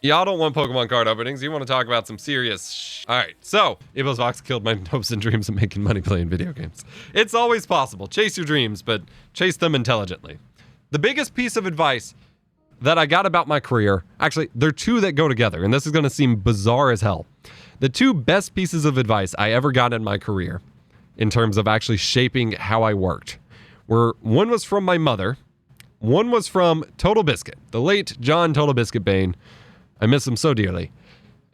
Y'all don't want Pokemon card openings. You want to talk about some serious All right, so EposVox killed my hopes and dreams of making money playing video games. It's always possible. Chase your dreams, but chase them intelligently. The biggest piece of advice that I got about my career, actually, there are two that go together, and this is going to seem bizarre as hell. The two best pieces of advice I ever got in my career, in terms of actually shaping how I worked, were one was from my mother, one was from Total Biscuit, the late John Total Biscuit Bain. I miss him so dearly.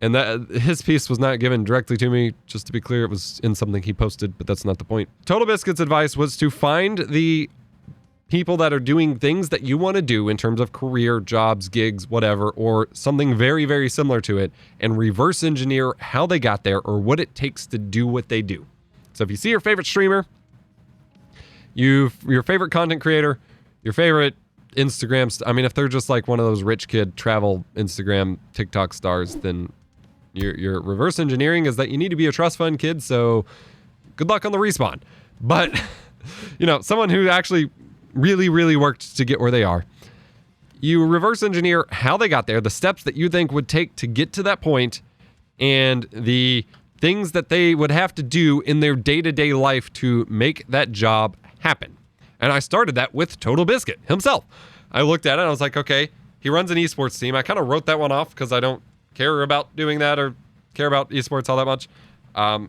And that his piece was not given directly to me. Just to be clear, it was in something he posted, but that's not the point. Total Biscuit's advice was to find the people that are doing things that you want to do in terms of career, jobs, gigs, whatever, or something very, very similar to it, and reverse engineer how they got there or what it takes to do what they do. So if you see your favorite streamer, your favorite content creator, your favorite Instagram, I mean, if they're just like one of those rich kid travel Instagram TikTok stars, then your reverse engineering is that you need to be a trust fund kid, so good luck on the respawn. But you know, someone who actually really, really worked to get where they are, you reverse engineer how they got there, the steps that you think would take to get to that point, and the things that they would have to do in their day-to-day life to make that job happen. And I started that with Total Biscuit himself. I looked at it and I was like, okay, he runs an esports team. I kind of wrote that one off because I don't care about doing that or care about esports all that much.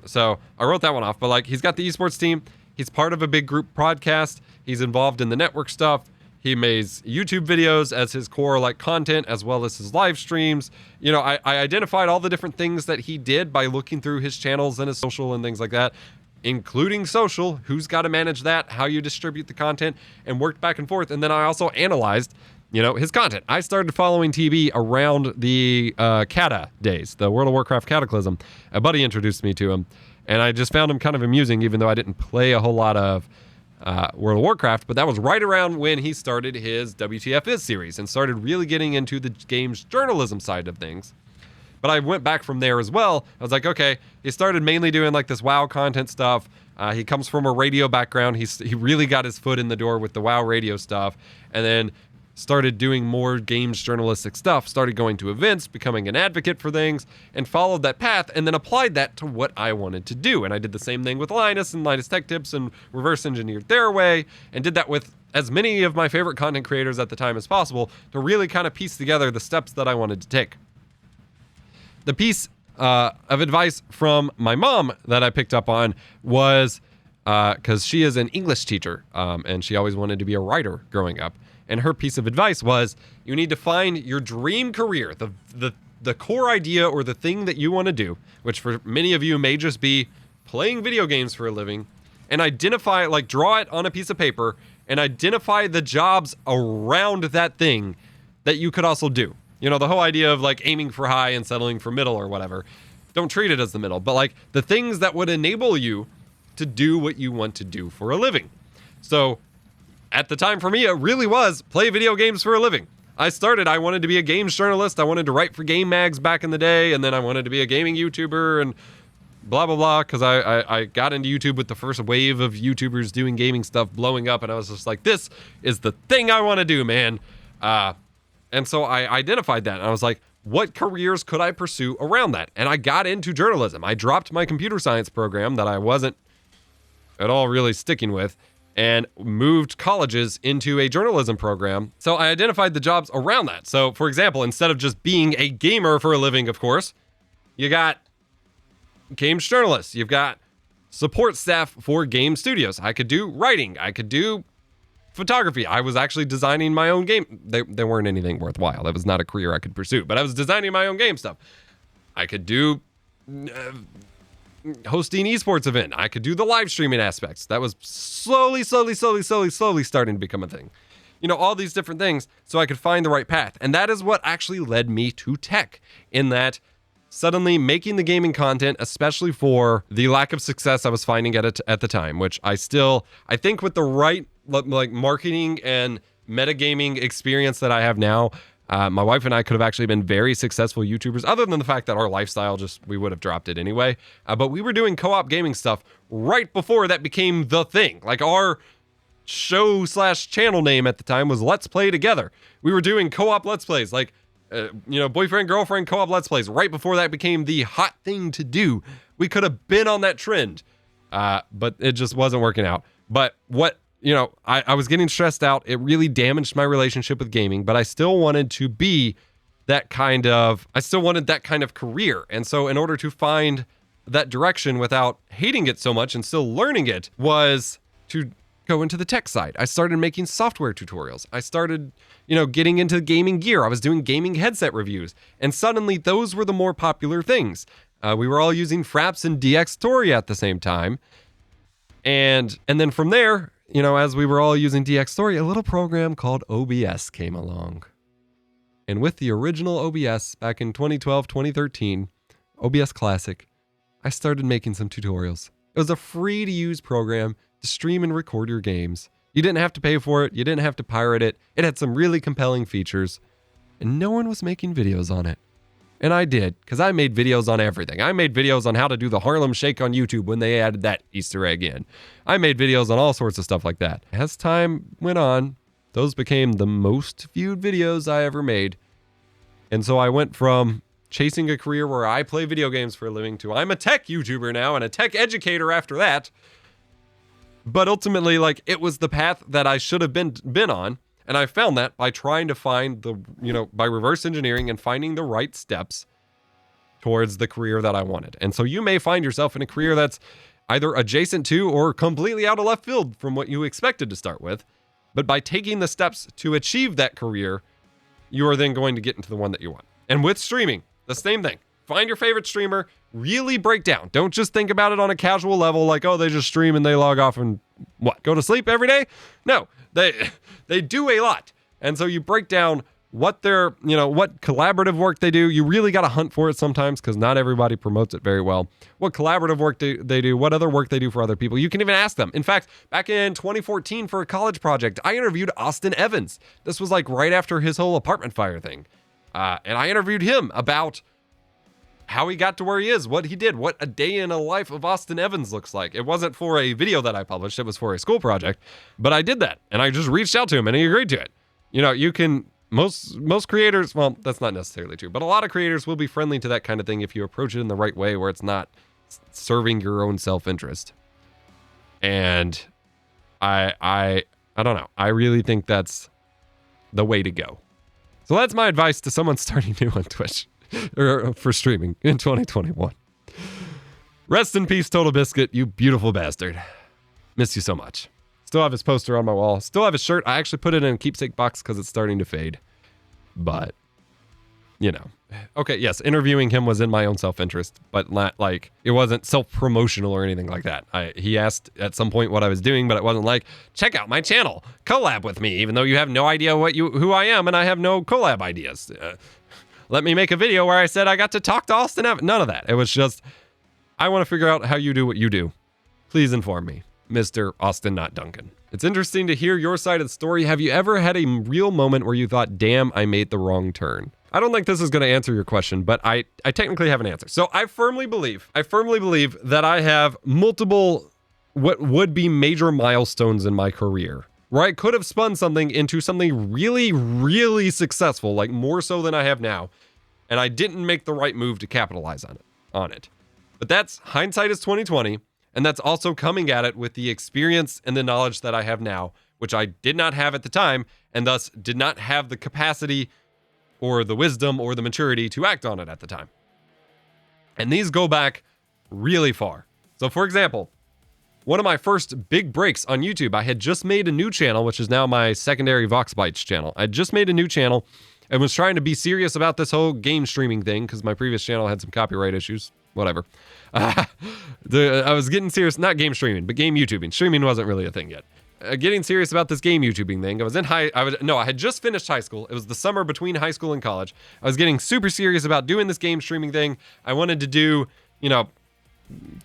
So I wrote that one off. But like, he's got the esports team. He's part of a big group podcast. He's involved in the network stuff. He makes YouTube videos as his core like content, as well as his live streams. You know, I identified all the different things that he did by looking through his channels and his social and things like that, including social, who's got to manage that, how you distribute the content, and worked back and forth. And then I also analyzed, you know, his content. I started following TV around the Kata days, the World of Warcraft Cataclysm. A buddy introduced me to him, and I just found him kind of amusing, even though I didn't play a whole lot of World of Warcraft. But that was right around when he started his WTF Is series and started really getting into the games journalism side of things. But I went back from there as well. I was like, okay, he started mainly doing like this WoW content stuff. He comes from a radio background. He really got his foot in the door with the WoW radio stuff, and then started doing more games journalistic stuff, started going to events, becoming an advocate for things, and followed that path, and then applied that to what I wanted to do. And I did the same thing with Linus and Linus Tech Tips and reverse engineered their way, and did that with as many of my favorite content creators at the time as possible to really kind of piece together the steps that I wanted to take. The piece of advice from my mom that I picked up on was, because she is an English teacher, and she always wanted to be a writer growing up. And her piece of advice was, you need to find your dream career, the core idea or the thing that you want to do, which for many of you may just be playing video games for a living, and identify, like draw it on a piece of paper, and identify the jobs around that thing that you could also do. You know, the whole idea of like aiming for high and settling for middle or whatever. Don't treat it as the middle, but like the things that would enable you to do what you want to do for a living. So at the time for me, it really was play video games for a living. I wanted to be a games journalist. I wanted to write for game mags back in the day. And then I wanted to be a gaming YouTuber and blah, blah, blah. Cause I got into YouTube with the first wave of YouTubers doing gaming stuff blowing up. And I was just like, this is the thing I want to do, man. And so I identified that, and I was like, what careers could I pursue around that? And I got into journalism. I dropped my computer science program that I wasn't at all really sticking with, and moved colleges into a journalism program. So I identified the jobs around that. So for example, instead of just being a gamer for a living, of course, you got games journalists. You've got support staff for game studios. I could do writing. I could do photography. I was actually designing my own game. They weren't anything worthwhile. That was not a career I could pursue, but I was designing my own game stuff. I could do hosting esports event. I could do the live streaming aspects. That was slowly starting to become a thing. You know, all these different things so I could find the right path. And that is what actually led me to tech, in that suddenly making the gaming content, especially for the lack of success I was finding at the time, which I think with the right like marketing and metagaming experience that I have now, my wife and I could have actually been very successful YouTubers, other than the fact that our lifestyle we would have dropped it anyway. But we were doing co-op gaming stuff right before that became the thing. Like our show/channel name at the time was Let's Play Together. We were doing co-op Let's Plays. Like boyfriend, girlfriend, co-op Let's Plays, right before that became the hot thing to do. We could have been on that trend, but it just wasn't working out. But I was getting stressed out. It really damaged my relationship with gaming, but I still wanted to be I still wanted that kind of career. And so in order to find that direction without hating it so much and still learning it was to go into the tech side. I started making software tutorials. I started, getting into gaming gear. I was doing gaming headset reviews. And suddenly those were the more popular things. We were all using Fraps and DxTory at the same time. And then from there, as we were all using DxTory, a little program called OBS came along. And with the original OBS back in 2012, 2013, OBS Classic, I started making some tutorials. It was a free to use program to stream and record your games. You didn't have to pay for it. You didn't have to pirate it. It had some really compelling features. And no one was making videos on it. And I did, because I made videos on everything. I made videos on how to do the Harlem Shake on YouTube when they added that Easter egg in. I made videos on all sorts of stuff like that. As time went on, those became the most viewed videos I ever made. And so I went from chasing a career where I play video games for a living to I'm a tech YouTuber now and a tech educator after that. But ultimately, it was the path that I should have been on. And I found that by trying to find by reverse engineering and finding the right steps towards the career that I wanted. And so you may find yourself in a career that's either adjacent to or completely out of left field from what you expected to start with. But by taking the steps to achieve that career, you are then going to get into the one that you want. And with streaming, the same thing. Find your favorite streamer, really break down. Don't just think about it on a casual level like, oh, they just stream and they log off and go to sleep every day? No, they do a lot. And so you break down what what collaborative work they do. You really got to hunt for it sometimes because not everybody promotes it very well. What collaborative work they do, what other work they do for other people. You can even ask them. In fact, back in 2014 for a college project, I interviewed Austin Evans. This was right after his whole apartment fire thing. And I interviewed him about how he got to where he is, what he did, what a day in a life of Austin Evans looks like. It wasn't for a video that I published. It was for a school project. But I did that. And I just reached out to him and he agreed to it. You can... Most creators, well, that's not necessarily true, but a lot of creators will be friendly to that kind of thing if you approach it in the right way where it's not serving your own self-interest. And I don't know. I really think that's the way to go. So that's my advice to someone starting new on Twitch or for streaming in 2021. Rest in peace, Total Biscuit, you beautiful bastard. Miss you so much. Still have his poster on my wall. Still have his shirt. I actually put it in a keepsake box because it's starting to fade. But, Okay, yes, interviewing him was in my own self-interest, but not it wasn't self-promotional or anything like that. He asked at some point what I was doing, but it wasn't check out my channel, collab with me, even though you have no idea who I am and I have no collab ideas. Let me make a video where I said I got to talk to Austin Evans. None of that. It was just, I want to figure out how you do what you do. Please inform me. Mr. Austin, not Duncan. It's interesting to hear your side of the story. Have you ever had a real moment where you thought, damn, I made the wrong turn? I don't think this is going to answer your question, but I technically have an answer. So I firmly believe that I have multiple what would be major milestones in my career where I could have spun something into something really, really successful, more so than I have now. And I didn't make the right move to capitalize on it. But that's hindsight is 2020. And that's also coming at it with the experience and the knowledge that I have now, which I did not have at the time, and thus did not have the capacity or the wisdom or the maturity to act on it at the time. And these go back really far. So for example, one of my first big breaks on YouTube, I had just made a new channel, which is now my secondary Vox Bites channel. I just made a new channel and was trying to be serious about this whole game streaming thing because my previous channel had some copyright issues. Whatever. I was getting serious, not game streaming, but game YouTubing. Streaming wasn't really a thing yet. Getting serious about this game YouTubing thing. I had just finished high school. It was the summer between high school and college. I was getting super serious about doing this game streaming thing. I wanted to do,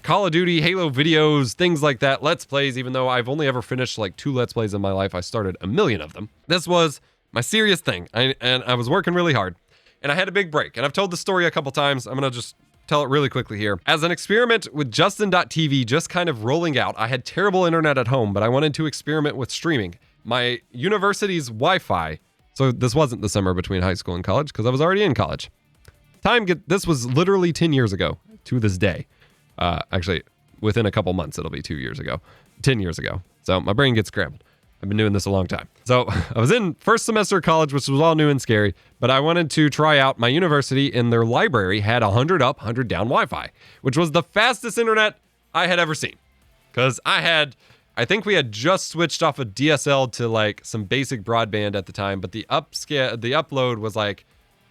Call of Duty, Halo videos, things like that, Let's Plays, even though I've only ever finished 2 Let's Plays in my life. I started a million of them. This was my serious thing. And I was working really hard. And I had a big break. And I've told the story a couple times. I'm going to just tell it really quickly here. As an experiment with Justin.tv just kind of rolling out, I had terrible internet at home, but I wanted to experiment with streaming. My university's Wi-Fi So this wasn't the summer between high school and college because I was already in college. This was literally 10 years ago to this day. Actually, within a couple months, it'll be 2 years ago. 10 years ago. So my brain gets scrambled. I've been doing this a long time. So I was in first semester of college, which was all new and scary, but I wanted to try out my university, and their library had 100 up, 100 down Wi-Fi, which was the fastest internet I had ever seen. Because I think we had just switched off a DSL to like some basic broadband at the time, but the upload was like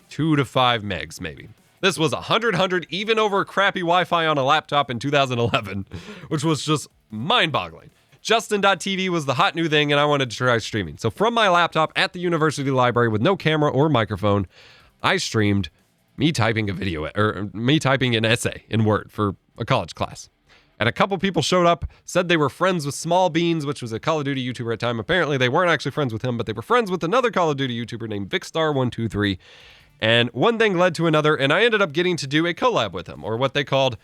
2 to 5 megs maybe. This was 100, even over crappy Wi-Fi on a laptop in 2011, which was just mind-boggling. Justin.tv was the hot new thing, and I wanted to try streaming. So from my laptop at the university library with no camera or microphone, I streamed me typing an essay in Word for a college class. And a couple people showed up, said they were friends with Small Beans, which was a Call of Duty YouTuber at the time. Apparently, they weren't actually friends with him, but they were friends with another Call of Duty YouTuber named Vicstar123. And one thing led to another, and I ended up getting to do a collab with him, or what they called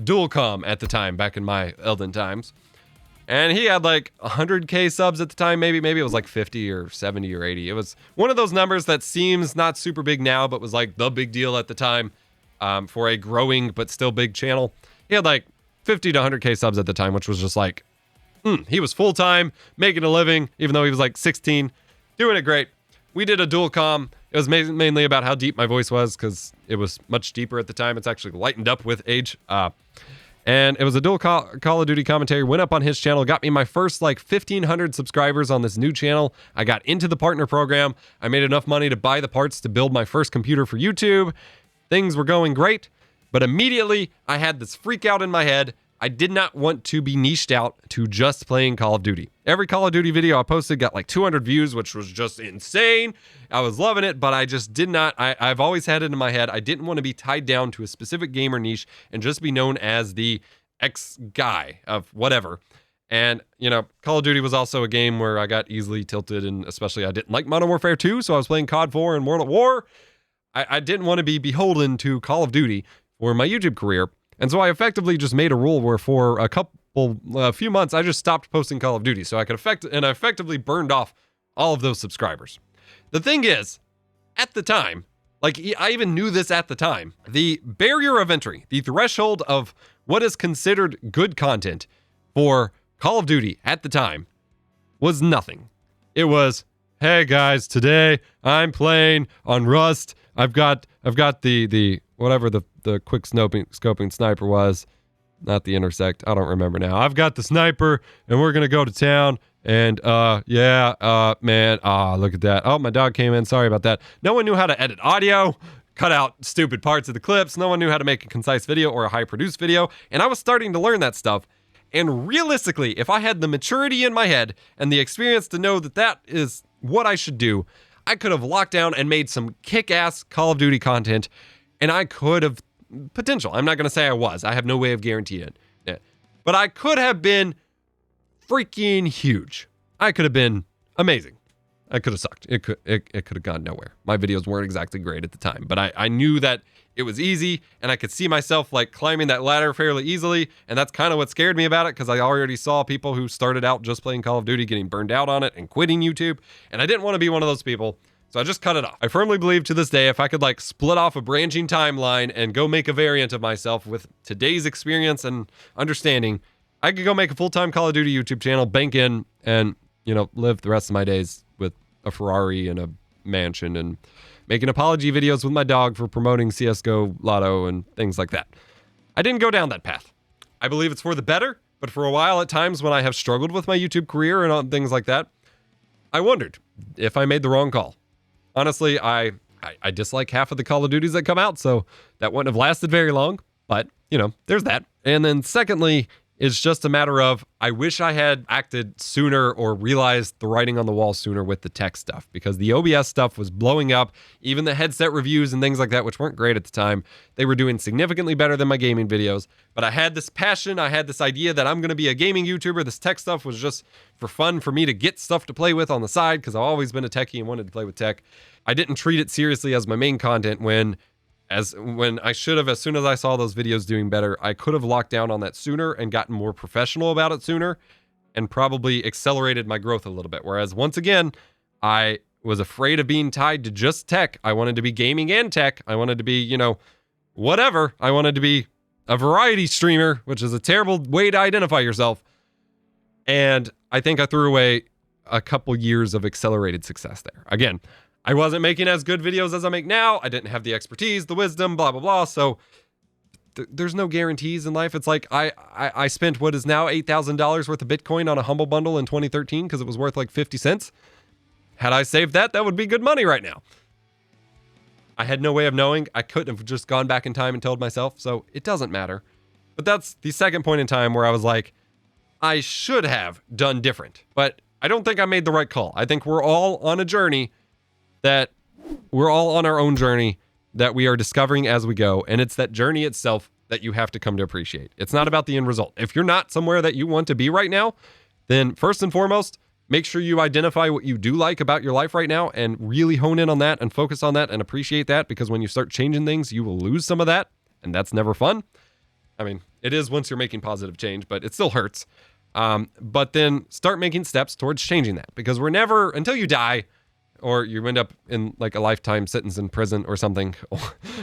dual comm at the time, back in my Elden times. And he had like 100K subs at the time, maybe it was like 50 or 70 or 80. It was one of those numbers that seems not super big now, but was like the big deal at the time for a growing but still big channel. He had like 50 to 100K subs at the time, which was just like, he was full-time, making a living, even though he was like 16, doing it great. We did a dual comm. It was mainly about how deep my voice was because it was much deeper at the time. It's actually lightened up with age. And it was a dual Call of Duty commentary, went up on his channel, got me my first like 1,500 subscribers on this new channel. I got into the partner program. I made enough money to buy the parts to build my first computer for YouTube. Things were going great, but immediately I had this freak out in my head. I did not want to be niched out to just playing Call of Duty. Every Call of Duty video I posted got like 200 views, which was just insane. I was loving it, but I just did not. I've always had it in my head. I didn't want to be tied down to a specific gamer niche and just be known as the X guy of whatever. And, you know, Call of Duty was also a game where I got easily tilted, and especially I didn't like Modern Warfare 2, so I was playing COD 4 and World at War. I didn't want to be beholden to Call of Duty for my YouTube career. And so I effectively just made a rule where for a few months, I just stopped posting Call of Duty so I could I effectively burned off all of those subscribers. The thing is, at the time, like I even knew this at the time, the barrier of entry, the threshold of what is considered good content for Call of Duty at the time was nothing. It was, hey guys, today I'm playing on Rust. I've got the whatever the quick scoping sniper was, not the intersect. I don't remember now. I've got the sniper, and we're gonna go to town. And man, look at that. Oh, my dog came in. Sorry about that. No one knew how to edit audio, cut out stupid parts of the clips. No one knew how to make a concise video or a high-produced video, and I was starting to learn that stuff. And realistically, if I had the maturity in my head and the experience to know that that is what I should do, I could have locked down and made some kick-ass Call of Duty content, and I could have potential. I'm not going to say I was. I have no way of guaranteeing it. But I could have been freaking huge. I could have been amazing. I could have sucked. It could have gone nowhere. My videos weren't exactly great at the time, but I knew that it was easy, and I could see myself like climbing that ladder fairly easily, and that's kind of what scared me about it, because I already saw people who started out just playing Call of Duty getting burned out on it and quitting YouTube, and I didn't want to be one of those people. So I just cut it off. I firmly believe to this day, if I could like split off a branching timeline and go make a variant of myself with today's experience and understanding, I could go make a full-time Call of Duty YouTube channel, bank in, and, you know, live the rest of my days with a Ferrari and a mansion and making apology videos with my dog for promoting CSGO Lotto and things like that. I didn't go down that path. I believe it's for the better, but for a while at times when I have struggled with my YouTube career and things like that, I wondered if I made the wrong call. Honestly, I dislike half of the Call of Duties that come out, so that wouldn't have lasted very long. But, you know, there's that. And then secondly, it's just a matter of, I wish I had acted sooner or realized the writing on the wall sooner with the tech stuff, because the OBS stuff was blowing up. Even the headset reviews and things like that, which weren't great at the time, they were doing significantly better than my gaming videos. But I had this passion, I had this idea that I'm going to be a gaming YouTuber. This tech stuff was just for fun for me to get stuff to play with on the side, because I've always been a techie and wanted to play with tech. I didn't treat it seriously as my main content when I should have. As soon as I saw those videos doing better, I could have locked down on that sooner and gotten more professional about it sooner, and probably accelerated my growth a little bit. Whereas once again, I was afraid of being tied to just tech. I wanted to be gaming and tech. I wanted to be, whatever. I wanted to be a variety streamer, which is a terrible way to identify yourself. And I think I threw away a couple years of accelerated success there. Again, I wasn't making as good videos as I make now. I didn't have the expertise, the wisdom, blah, blah, blah. So there's no guarantees in life. It's like I spent what is now $8,000 worth of Bitcoin on a Humble Bundle in 2013 because it was worth like 50 cents. Had I saved that, that would be good money right now. I had no way of knowing. I couldn't have just gone back in time and told myself, so it doesn't matter. But that's the second point in time where I was like, I should have done different. But I don't think I made the right call. I think we're all on a journey we're all on our own journey that we are discovering as we go. And it's that journey itself that you have to come to appreciate. It's not about the end result. If you're not somewhere that you want to be right now, then first and foremost, make sure you identify what you do like about your life right now and really hone in on that and focus on that and appreciate that, because when you start changing things, you will lose some of that, and that's never fun. I mean, it is once you're making positive change, but it still hurts. But then start making steps towards changing that, because we're never, until you die, or you end up in like a lifetime sentence in prison or something,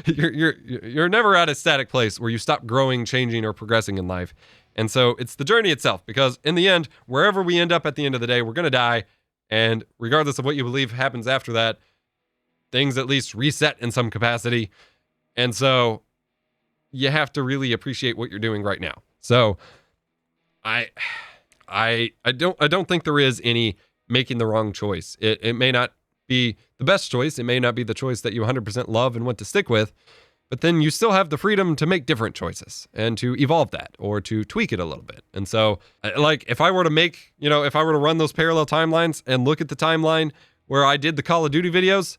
you're never at a static place where you stop growing, changing, or progressing in life. And so it's the journey itself, because in the end, wherever we end up at the end of the day, we're going to die. And regardless of what you believe happens after that, things at least reset in some capacity. And so you have to really appreciate what you're doing right now. So I don't think there is any making the wrong choice. It may not be the best choice. It may not be the choice that you 100% love and want to stick with, but then you still have the freedom to make different choices and to evolve that or to tweak it a little bit. And so, like, if I were to make, if I were to run those parallel timelines and look at the timeline where I did the Call of Duty videos,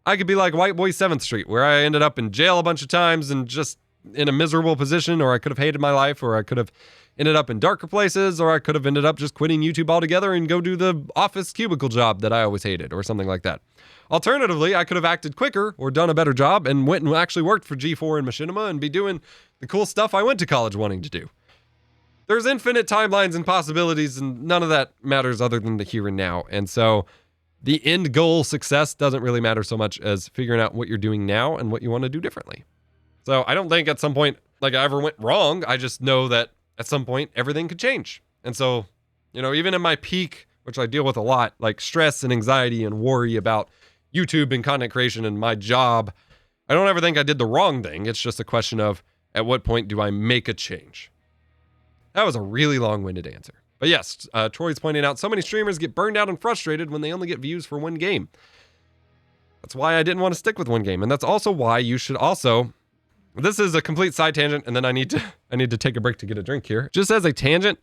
I could be like White Boy 7th Street, where I ended up in jail a bunch of times and just in a miserable position, or I could have hated my life, or I could have ended up in darker places, or I could have ended up just quitting YouTube altogether and go do the office cubicle job that I always hated, or something like that. Alternatively, I could have acted quicker or done a better job and went and actually worked for G4 and Machinima and be doing the cool stuff I went to college wanting to do. There's infinite timelines and possibilities, and none of that matters other than the here and now. And so the end goal success doesn't really matter so much as figuring out what you're doing now and what you want to do differently. So I don't think at some point like I ever went wrong. I just know that at some point everything could change. And so, even in my peak, which I deal with a lot, like stress and anxiety and worry about YouTube and content creation and my job, I don't ever think I did the wrong thing. It's just a question of at what point do I make a change? That was a really long-winded answer. But yes, Troy's pointing out so many streamers get burned out and frustrated when they only get views for one game. That's why I didn't want to stick with one game. And that's also why you should also... This is a complete side tangent, and then I need to take a break to get a drink here. Just as a tangent,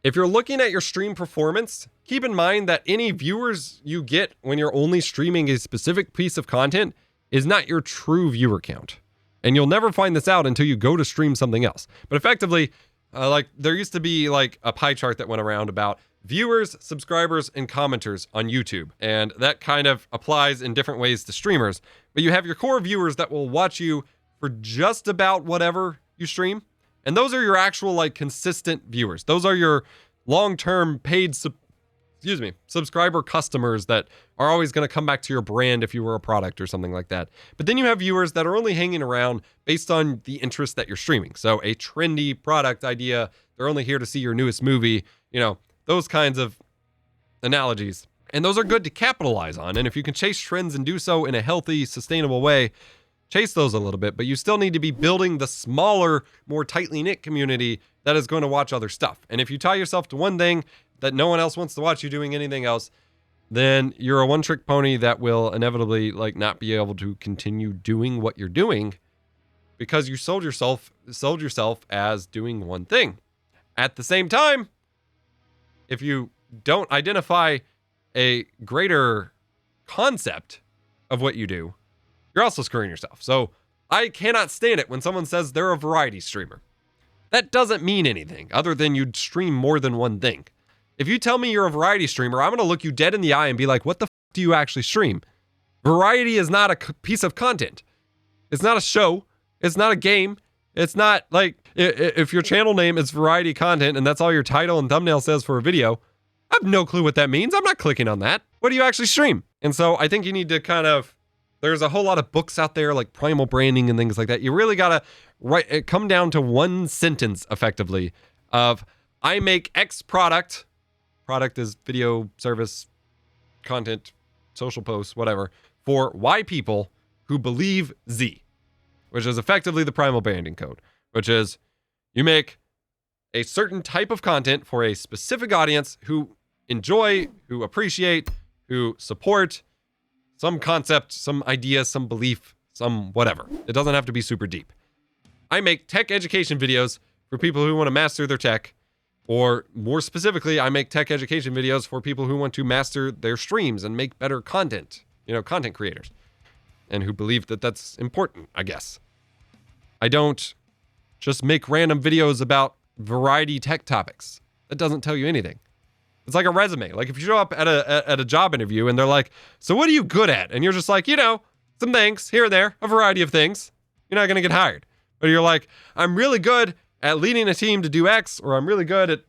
if you're looking at your stream performance, keep in mind that any viewers you get when you're only streaming a specific piece of content is not your true viewer count. And you'll never find this out until you go to stream something else. But effectively, there used to be like a pie chart that went around about viewers, subscribers, and commenters on YouTube. And that kind of applies in different ways to streamers. But you have your core viewers that will watch you for just about whatever you stream. And those are your actual like consistent viewers. Those are your long-term paid subscriber customers that are always going to come back to your brand if you were a product or something like that. But then you have viewers that are only hanging around based on the interest that you're streaming. So a trendy product idea, they're only here to see your newest movie, those kinds of analogies. And those are good to capitalize on. And if you can chase trends and do so in a healthy, sustainable way, chase those a little bit, but you still need to be building the smaller, more tightly knit community that is going to watch other stuff. And if you tie yourself to one thing that no one else wants to watch you doing anything else, then you're a one-trick pony that will inevitably not be able to continue doing what you're doing because you sold yourself as doing one thing. At the same time, if you don't identify a greater concept of what you do, you're also screwing yourself. So I cannot stand it when someone says they're a variety streamer. That doesn't mean anything other than you'd stream more than one thing. If you tell me you're a variety streamer, I'm going to look you dead in the eye and be like, what the do you actually stream? Variety is not a piece of content. It's not a show. It's not a game. It's not like if your channel name is variety content and that's all your title and thumbnail says for a video, I have no clue what that means. I'm not clicking on that. What do you actually stream? And so I think you need to there's a whole lot of books out there like primal branding and things like that. You really got to come down to one sentence effectively of I make X product. Product is video, service, content, social posts, whatever, for Y people who believe Z, which is effectively the primal branding code, which is you make a certain type of content for a specific audience who enjoy, who appreciate, who support some concept, some idea, some belief, some whatever. It doesn't have to be super deep. I make tech education videos for people who want to master their tech, or more specifically, I make tech education videos for people who want to master their streams and make better content, content creators, and who believe that that's important, I guess. I don't just make random videos about variety tech topics. That doesn't tell you anything. It's like a resume. Like if you show up at a job interview and they're like, so what are you good at? And you're just like, some things here and there, a variety of things. You're not going to get hired. But you're like, I'm really good at leading a team to do X, or I'm really good at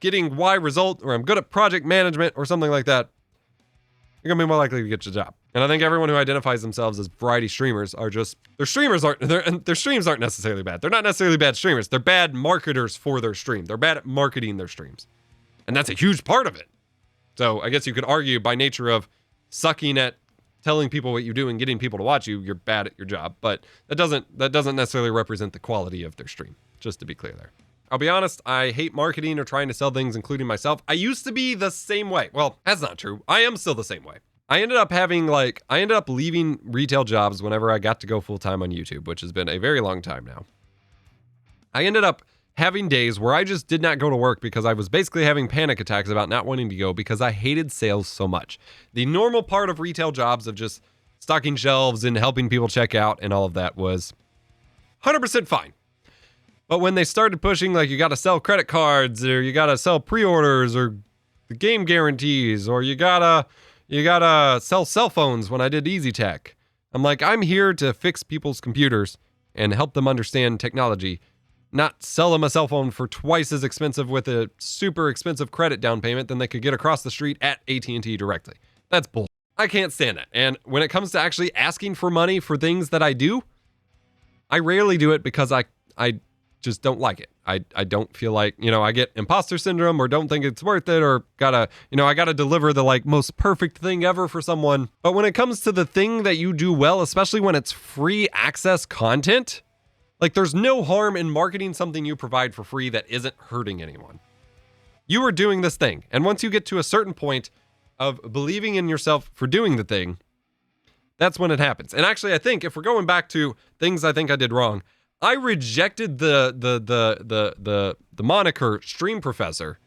getting Y result, or I'm good at project management or something like that. You're going to be more likely to get your job. And I think everyone who identifies themselves as variety streamers are just, their streams aren't necessarily bad. They're not necessarily bad streamers. They're bad marketers for their stream. They're bad at marketing their streams. And that's a huge part of it. So I guess you could argue by nature of sucking at telling people what you do and getting people to watch you, you're bad at your job. But that doesn't necessarily represent the quality of their stream, just to be clear there. I'll be honest, I hate marketing or trying to sell things, including myself. I used to be the same way. Well, that's not true. I am still the same way. I ended up leaving retail jobs whenever I got to go full-time on YouTube, which has been a very long time now. I ended up having days where I just did not go to work because I was basically having panic attacks about not wanting to go because I hated sales so much. The normal part of retail jobs of just stocking shelves and helping people check out and all of that was 100% fine. But when they started pushing, like, you got to sell credit cards, or you got to sell pre-orders, or the game guarantees, or you gotta sell cell phones when I did Easy Tech. I'm like, I'm here to fix people's computers and help them understand technology, not sell them a cell phone for twice as expensive with a super expensive credit down payment than they could get across the street at AT&T directly. That's bull. I can't stand that. And when it comes to actually asking for money for things that I do, I rarely do it because I just don't like it. I don't feel like, I get imposter syndrome or don't think it's worth it, or I gotta deliver the most perfect thing ever for someone. But when it comes to the thing that you do well, especially when it's free access content, there's no harm in marketing something you provide for free that isn't hurting anyone. You are doing this thing. And once you get to a certain point of believing in yourself for doing the thing, that's when it happens. And actually, I think if we're going back to things I think I did wrong, I rejected the moniker Stream Professor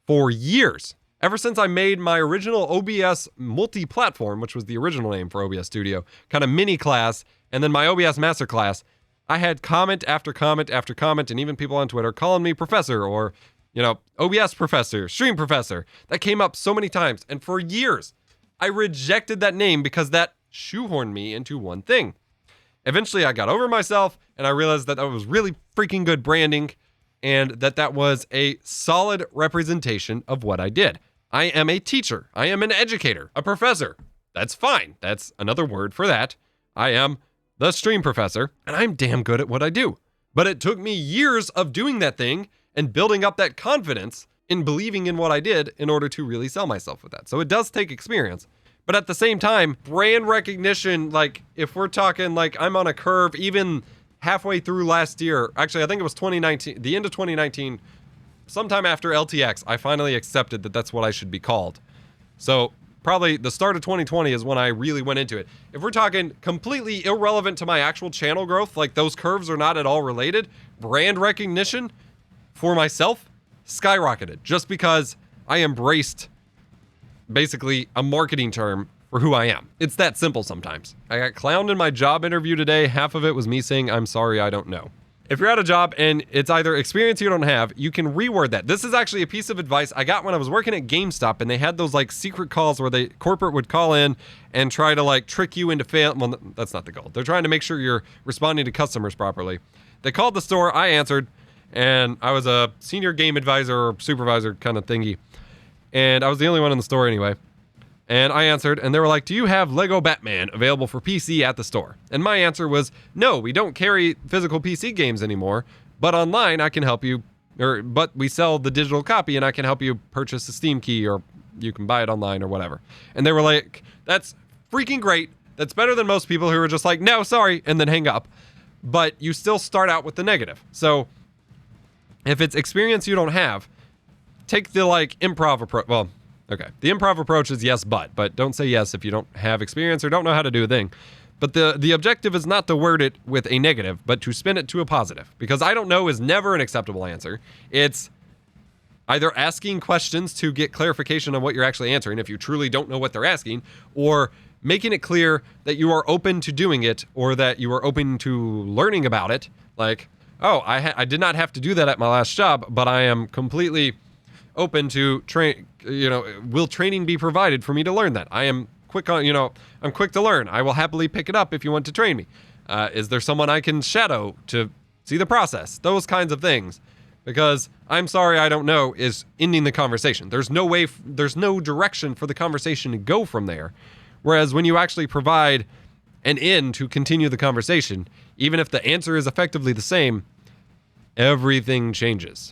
for years. Ever since I made my original OBS multi-platform, which was the original name for OBS Studio, kind of mini class, and then my OBS master class, I had comment after comment after comment, and even people on Twitter calling me professor, or, OBS professor, stream professor. That came up so many times. And for years, I rejected that name because that shoehorned me into one thing. Eventually, I got over myself, and I realized that was really freaking good branding, and that was a solid representation of what I did. I am a teacher. I am an educator, a professor. That's fine. That's another word for that. I am the stream professor, and I'm damn good at what I do. But it took me years of doing that thing and building up that confidence in believing in what I did in order to really sell myself with that. So it does take experience. But at the same time, brand recognition, if we're talking I'm on a curve, even halfway through last year, actually, I think it was 2019, the end of 2019, sometime after LTX, I finally accepted that that's what I should be called. So probably the start of 2020 is when I really went into it. If we're talking completely irrelevant to my actual channel growth, those curves are not at all related, brand recognition for myself skyrocketed just because I embraced basically a marketing term for who I am. It's that simple sometimes. I got clowned in my job interview today. Half of it was me saying, I'm sorry, I don't know. If you're at a job and it's either experience you don't have, you can reword that. This is actually a piece of advice I got when I was working at GameStop, and they had those secret calls where corporate would call in and try to trick you into fail. Well, that's not the goal. They're trying to make sure you're responding to customers properly. They called the store, I answered, and I was a senior game advisor or supervisor kind of thingy. And I was the only one in the store anyway. And I answered, and they were like, do you have Lego Batman available for PC at the store? And my answer was, no, we don't carry physical PC games anymore, but online I can help you, but we sell the digital copy and I can help you purchase a Steam key, or you can buy it online or whatever. And they were like, that's freaking great. That's better than most people who are just like, no, sorry, and then hang up. But you still start out with the negative. So if it's experience you don't have, take the like improv approach. Well, okay. The improv approach is yes, but don't say yes if you don't have experience or don't know how to do a thing. But the objective is not to word it with a negative, but to spin it to a positive. Because I don't know is never an acceptable answer. It's either asking questions to get clarification on what you're actually answering if you truly don't know what they're asking, or making it clear that you are open to doing it, or that you are open to learning about it. Like, oh, I did not have to do that at my last job, but I am completely open to train. Will training be provided for me to learn that? I am quick on, I'm quick to learn. I will happily pick it up if you want to train me. Is there someone I can shadow to see the process? Those kinds of things. Because I'm sorry, I don't know is ending the conversation. There's no way, there's no direction for the conversation to go from there. Whereas when you actually provide an end to continue the conversation, even if the answer is effectively the same, everything changes.